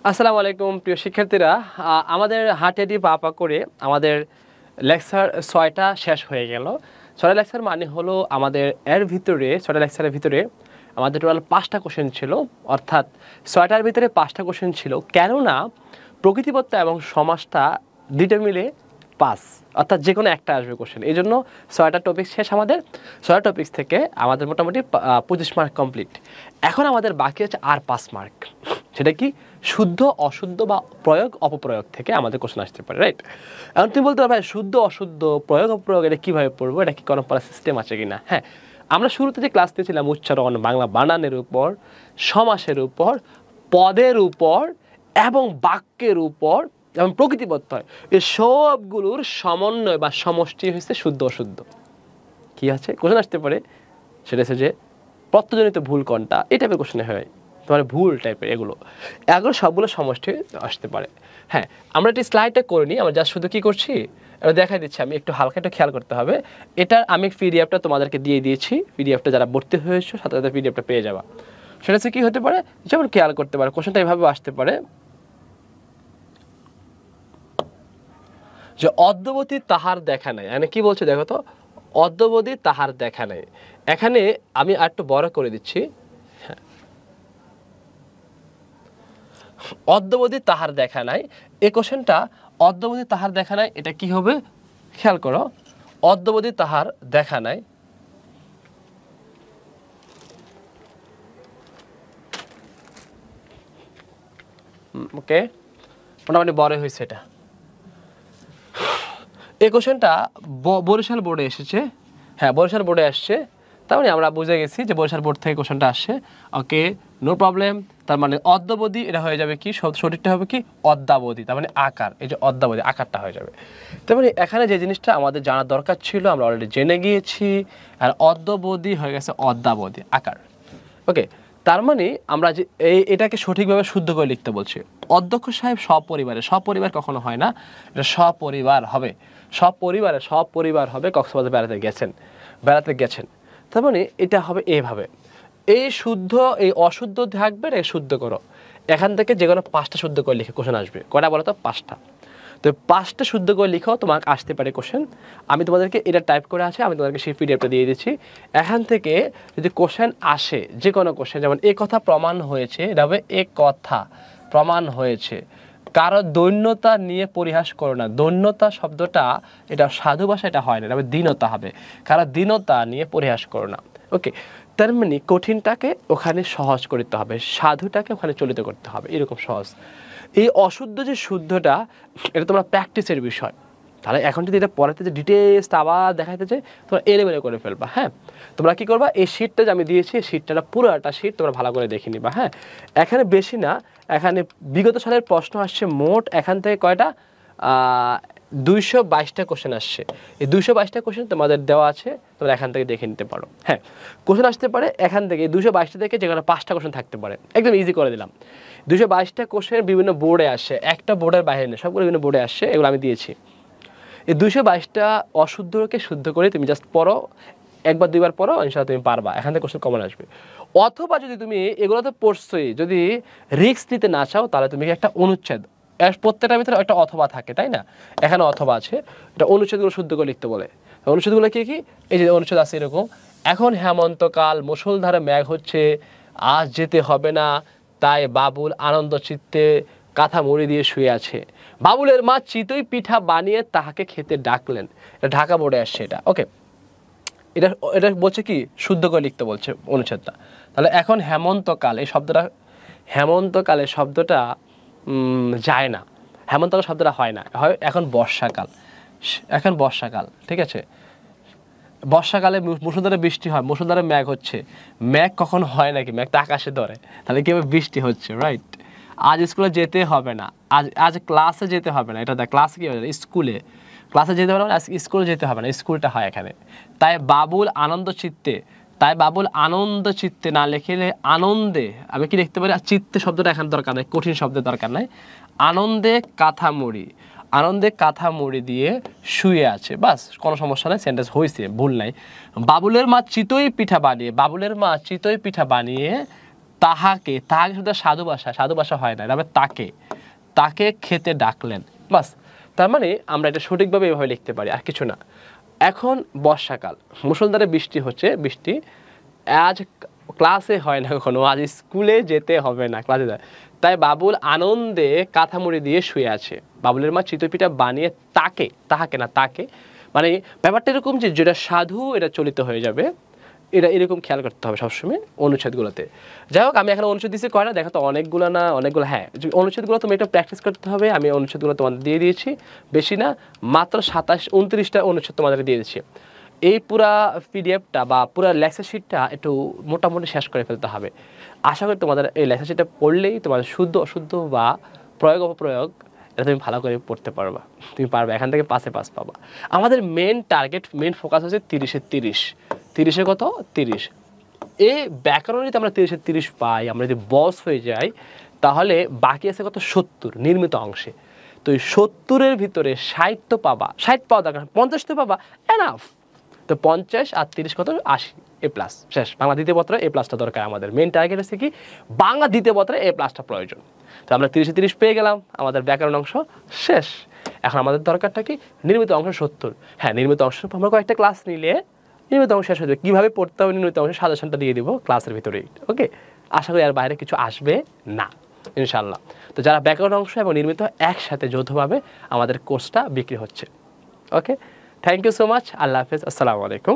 আসসালামু আলাইকুম প্রিয় শিক্ষার্থীরা, আমাদের হাঁটেডি পাপা করে আমাদের লেকচার 6টা শেষ হয়ে গেল। 6টা লেকচার মানে হলো আমাদের এর ভিতরে 6টা লেকচারের ভিতরে আমাদের টোটাল 5টা কোশ্চেন ছিল, অর্থাৎ 6টার ভিতরে 5টা কোশ্চেন ছিল। কেননা প্রকৃতিতত্ত্ব এবং সমাজটা দুইটা মিলে 5, অর্থাৎ যে কোনো একটা আসবে কোশ্চেন। এই জন্য 6টা টপিক শেষ আমাদের। 6টা টপিক্স থেকে আমাদের মোটামুটি 25 মার্ক কমপ্লিট। এখন আমাদের বাকি আছে আর 5 মার্ক। সেটা কি? শুদ্ধ অশুদ্ধ বা প্রয়োগ অপপ্রয়োগ থেকে আমাদের কোশ্চেন আসতে পারে, রাইট? এখন তুমি বলতে পারো ভাই শুদ্ধ অশুদ্ধ প্রয়োগ অপপ্রয়োগ এটা কীভাবে পড়বো, এটা কি কোনো পড়ার সিস্টেম আছে কি না? হ্যাঁ, আমরা শুরুতে যে ক্লাস নিয়েছিলাম উচ্চারণ, বাংলা বানানের উপর, সমাসের উপর, পদের উপর এবং বাক্যের উপর এবং প্রকৃতিতত্ত্ব, এই সবগুলোর সমন্বয় বা সমষ্টি হচ্ছে শুদ্ধ অশুদ্ধ। কি আছে কোশ্চেন আসতে পারে, সেটা হচ্ছে যে প্রত্যয়জনিত ভুল কোনটা, এই টাইপের কোশ্চেন হয়, তোমার ভুল টাইপের এগুলো সবগুলো সমষ্টি আসতে পারে। হ্যাঁ, আমরা একটি স্লাইডটা করে নিই। আমরা জাস্ট শুধু কী করছি এটা দেখাই দিচ্ছি। আমি একটু হালকা একটু খেয়াল করতে হবে। এটা আমি পিডিএফটা তোমাদেরকে দিয়ে দিয়েছি। পিডিএফটা যারা ভর্তি হয়েছে সাথে সাথে পিডিএফটা পেয়ে যাবা। সেটা হচ্ছে কী হতে পারে, যেমন খেয়াল করতে পারে কোশ্চেনটা এভাবে আসতে পারে যে অদ্যবতী তাহার দেখা নাই। মানে কি বলছে দেখো তো, অদ্যবতী তাহার দেখা নাই। এখানে আমি আর একটু বড় করে দিচ্ছি। অদ্যবধি তাহার দেখা নাই, এই কোশ্চেনটা অদ্যবধি তাহার দেখা নাই, এটা কি হবে খেয়াল করো। অদ্যবধি তাহার দেখা নাই, ওকে, মোটামুটি বড় হয়েছে এটা। এই কোশ্চেনটা বরিশাল বোর্ডে এসেছে। হ্যাঁ, বরিশাল বোর্ডে আসছে। তার মানে আমরা বুঝে গেছি যে বরিশাল বোর্ড থেকে কোশ্চেনটা আসছে। ওকে, নো প্রবলেম। তার মানে অদ্যাবধি এটা হয়ে যাবে কি, সঠিকটা হবে কি অদ্যাবধি, তার মানে আকার। এই যে অদ্যাবধি আকারটা হয়ে যাবে। তার মানে এখানে যে জিনিসটা আমাদের জানার দরকার ছিল আমরা অলরেডি জেনে গিয়েছি। আর অদ্যাবধি হয়ে গেছে অদ্যাবধি আকার। ওকে, তার মানে আমরা যে এটাকে সঠিকভাবে শুদ্ধ করে লিখতে বলছি। অধ্যক্ষ সাহেব সপরিবারে, সপরিবার কখনো হয় না, এটা সপরিবার হবে। সপরিবার হবে কক্সবাজার বেড়াতে গেছেন। তার মানে এটা হবে এইভাবে। এই শুদ্ধ এই অশুদ্ধ থাকবে, এটা শুদ্ধ করো। এখান থেকে যে কোনো 5টা শুদ্ধ করে লিখে কোশ্চেন আসবে। কয়টা বলো তো? 5টা। তো 5টা শুদ্ধ করে লিখো, তোমাকে আসতে পারে কোশ্চেন। আমি তোমাদেরকে এটা টাইপ করে আছে, আমি তোমাদেরকে সেই পিডিএফটা দিয়ে দিচ্ছি। এখান থেকে যদি কোশ্চেন আসে, যে কোনো কোশ্চেন, যেমন এ কথা প্রমাণ হয়েছে, এটা হবে এ কথা প্রমাণ হয়েছে। কারো দৈন্যতা নিয়ে পরিহাস করো না। দৈন্যতা শব্দটা এটা সাধু ভাষা, এটা হয় না, এটা হবে দীনতা হবে। কারো দীনতা নিয়ে পরিহাস করো না। ওকে, তার মানে কঠিনটাকে ওখানে সহজ করতে হবে, সাধুটাকে ওখানে চলিত করতে হবে, এরকম সহজ। এই অশুদ্ধ যে শুদ্ধটা, এটা তোমরা প্র্যাকটিসের বিষয়। তাহলে এখন যদি এটা পড়াতে যে ডিটেলসটা আবার দেখাইতে চাই, তোমরা এলেবেলে করে ফেলবা। হ্যাঁ, তোমরা কী করবা, এই শিটটা যে আমি দিয়েছি, শিটটা পুরোটা শিট তোমরা ভালো করে দেখে নিবা। হ্যাঁ, এখানে বেশি না, এখানে বিগত সালের প্রশ্ন আসছে মোট এখান থেকে কয়টা 222টা কোশ্চেন আসছে। এই 222টা কোশ্চেন তোমাদের দেওয়া আছে, তোমরা এখান থেকে দেখে নিতে পারো। হ্যাঁ, কোশ্চেন আসতে পারে এখান থেকে 222টা থেকে, যেখানে 5টা কোশ্চেন থাকতে পারে। একদম ইজি করে দিলাম। 222টা কোশ্চেন বিভিন্ন বোর্ডে আসে, একটা বোর্ডের বাইরে নেই, সবগুলো বিভিন্ন বোর্ডে আসছে, এগুলো আমি দিয়েছি। এই 222টা অশুদ্ধকে শুদ্ধ করে তুমি জাস্ট পড়ো, একবার দুইবার পড়ো, ইনশাআল্লাহ তুমি পারবা। এখান থেকে কোশ্চেন কমন আসবে। অথবা যদি তুমি এগুলোতে পড়ছোই, যদি রিস্ক নিতে না চাও, তাহলে তুমি একটা অনুচ্ছেদ, প্রত্যেকটার ভিতরে একটা অথবা থাকে, তাই না? এখানে অথবা আছে, এটা অনুচ্ছেদগুলো শুদ্ধ করে লিখতে বলে। অনুচ্ছেদগুলো কি কি? এই যে অনুচ্ছেদ আছে এরকম, এখন হেমন্তকাল, মুষলধারে মেঘ হচ্ছে, আজ যেতে হবে না, তাই বাবুল আনন্দ চিত্তে কাঁথা মুড়ি দিয়ে শুয়ে আছে। বাবুলের মা চিতই পিঠা বানিয়ে তাহাকে খেতে ডাকলেন। এটা ঢাকা বোর্ডে আসছে এটা। ওকে, এটা বলছে কি শুদ্ধ করে লিখতে বলছে অনুচ্ছেদটা। তাহলে এখন হেমন্তকাল, এই শব্দটা, হেমন্তকালের শব্দটা যায় না, হেমন্তকাল শব্দটা হয় না, হয় এখন বর্ষাকাল। এখন বর্ষাকাল, ঠিক আছে? বর্ষাকালে মুষলধারে বৃষ্টি হয়, মুষলধারে মেঘ হচ্ছে। মেঘ কখন হয় নাকি? মেঘ তো আকাশে ধরে, তাহলে কীভাবে বৃষ্টি হচ্ছে, রাইট? আজ স্কুলে যেতে হবে না, আজ ক্লাসে যেতে হবে না, এটা দেখ ক্লাসে কী হবে, স্কুলে ক্লাসে যেতে হবে না, স্কুলে যেতে হবে না, স্কুলটা হয় এখানে। তাই বাবুল আনন্দ চিত্তে, তাই বাবুল আনন্দ চিত্তে না লিখলে আনন্দে, আমি কি লিখতে পারি, চিত্তে শব্দটা এখানে দরকার নাই, কঠিন শব্দের দরকার নাই। আনন্দে কাঁথা মুড়ি, আনন্দে কাঁথা মুড়ি দিয়ে শুয়ে আছে, বাস, কোনো সমস্যা নেই, সেন্টেন্স হয়েছে, ভুল নাই। বাবুলের মা চিতই পিঠা বানিয়ে, বাবুলের মা চিতই পিঠা বানিয়ে তাহাকে, তাহাকে শুধু সাধু ভাষা হয় না, তবে তাকে খেতে ডাকলেন। বাস, তার মানে আমরা এটা সঠিকভাবে এভাবে লিখতে পারি, আর কিছু না। এখন বর্ষাকাল, মুষলধারে বৃষ্টি হচ্ছে, বৃষ্টি আজ ক্লাসে হয় না কখনো, আজ স্কুলে যেতে হবে না, ক্লাসে যায়। তাই বাবুল আনন্দে কাঁথা মুড়ি দিয়ে শুয়ে আছে। বাবুলের মা চিতই পিঠা বানিয়ে তাহাকে না তাকে, মানে ব্যাপারটা এরকম যে যেটা সাধু এটা চলিত হয়ে যাবে, এটা এরকম খেয়াল করতে হবে সবসময় অনুচ্ছেদগুলোতে। যাই হোক, আমি এখন অনুচ্ছেদ দিচ্ছি কয়টা দেখো তো, অনেকগুলো না, অনেকগুলো। হ্যাঁ, অনুচ্ছেদগুলো তুমি একটু প্র্যাকটিস করতে হবে। আমি অনুচ্ছেদগুলো তোমাদের দিয়ে দিয়েছি, বেশি না, মাত্র 29টা অনুচ্ছেদ তোমাদের দিয়ে দিচ্ছি। এই পুরা পিডিএফটা বা পুরা লেকচার শিটটা একটু মোটামুটি শেষ করে ফেলতে হবে। আশা করি তোমাদের এই লেকচার শিটটা পড়লেই তোমাদের শুদ্ধ অশুদ্ধ বা প্রয়োগ অপপ্রয়োগ এটা তুমি ভালো করে পড়তে পারবা, তুমি পারবে, এখান থেকে 5-এ 5 পাবা। আমাদের মেন টার্গেট, মেন ফোকাস হচ্ছে 30-এ 30। 30-এ কত? 30। এই ব্যাকরণ যদি আমরা 30-এ 30 পাই, আমরা যদি বস হয়ে যাই, তাহলে বাকি আছে কত? 70 নির্মিত অংশে। তো এই 70-এর ভিতরে 60 তো পাবা, 60 পাওয়া দরকার, 50 তো পাবা, এনাফ। তো 50 আর 30 কত? 80, A+ শেষ। বাংলা দ্বিতীয় পত্রে A+টা দরকার। আমাদের মেন টার্গেট হচ্ছে কি? বাংলা দ্বিতীয় পত্রে A+টা প্রয়োজন। তো আমরা 30-এ 30 পেয়ে গেলাম, আমাদের ব্যাকরণ অংশ শেষ। এখন আমাদের দরকারটা কি? নির্মিত অংশ 70। হ্যাঁ, নির্মিত অংশ আমরা কয়েকটা ক্লাস নিলে নির্মিত অংশ শেষ হয়ে যাবে। কীভাবে পড়তে হবে নির্মিত অংশের সাজেশনটা দিয়ে দিব ক্লাসের ভিতরেই। ওকে, আশা করি আর বাইরে কিছু আসবে না ইনশাল্লাহ। তো যারা ব্যাকরণ অংশ এবং নির্মিত একসাথে যৌথভাবে আমাদের কোর্সটা বিক্রি হচ্ছে। ওকে, থ্যাংক ইউ সো মাচ। আল্লাহ হাফেজ, আসসালামু আলাইকুম।